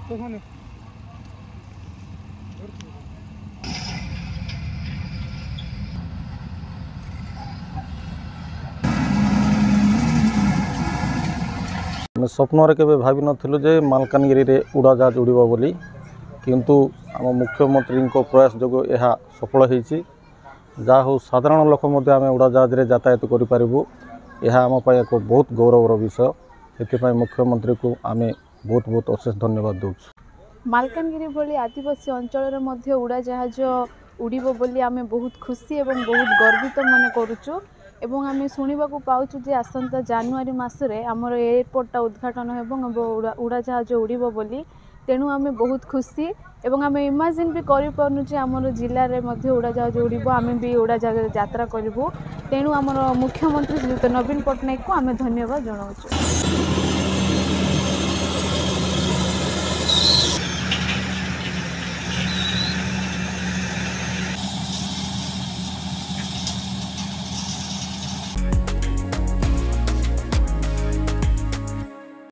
ଦେଖନି ଆମେ ସ୍ୱପ୍ନରେ କେବେ ଭାବି ନଥିଲୁ ଯେ ମାଲକାନଗିରିରେ ଉଡ଼ାଜାହାଜ ଉଡ଼ିବ ବୋଲି, କିନ୍ତୁ ଆମ ମୁଖ୍ୟମନ୍ତ୍ରୀଙ୍କ ପ୍ରୟାସ ଯୋଗୁଁ ଏହା ସଫଳ ହୋଇଛି। ଯାହା ହେଉ ସାଧାରଣ ଲୋକ ମଧ୍ୟ ଆମେ ଉଡ଼ାଜାହାଜରେ ଯାତାୟାତ କରିପାରିବୁ, ଏହା ଆମ ପାଇଁ ଏକ ବହୁତ ଗୌରବର ବିଷୟ। ସେଥିପାଇଁ ମୁଖ୍ୟମନ୍ତ୍ରୀକୁ ଆମେ ବହୁତ ବହୁତ ଅଶେଷ ଧନ୍ୟବାଦ ଦେଉଛୁ। ମାଲକାନଗିରି ଭଳି ଆଦିବାସୀ ଅଞ୍ଚଳରେ ମଧ୍ୟ ଉଡ଼ାଜାହାଜ ଉଡ଼ିବ ବୋଲି ଆମେ ବହୁତ ଖୁସି ଏବଂ ବହୁତ ଗର୍ବିତ ମନେ କରୁଛୁ। ଏବଂ ଆମେ ଶୁଣିବାକୁ ପାଉଛୁ ଯେ ଆସନ୍ତା ଜାନୁଆରୀ ମାସରେ ଆମର ଏୟାରପୋର୍ଟଟା ଉଦ୍ଘାଟନ ହେବ ଏବଂ ଉଡ଼ାଜାହାଜ ଉଡ଼ିବ ବୋଲି। ତେଣୁ ଆମେ ବହୁତ ଖୁସି ଏବଂ ଆମେ ଇମାଜିନ୍ ବି କରିପାରୁନୁ ଯେ ଆମର ଜିଲ୍ଲାରେ ମଧ୍ୟ ଉଡ଼ାଜାହାଜ ଉଡ଼ିବ, ଆମେ ବି ଉଡ଼ାଜାହାଜରେ ଯାତ୍ରା କରିବୁ। ତେଣୁ ଆମର ମୁଖ୍ୟମନ୍ତ୍ରୀ ଶ୍ରୀଯୁକ୍ତ ନବୀନ ପଟ୍ଟନାୟକଙ୍କୁ ଆମେ ଧନ୍ୟବାଦ ଜଣାଉଛୁ।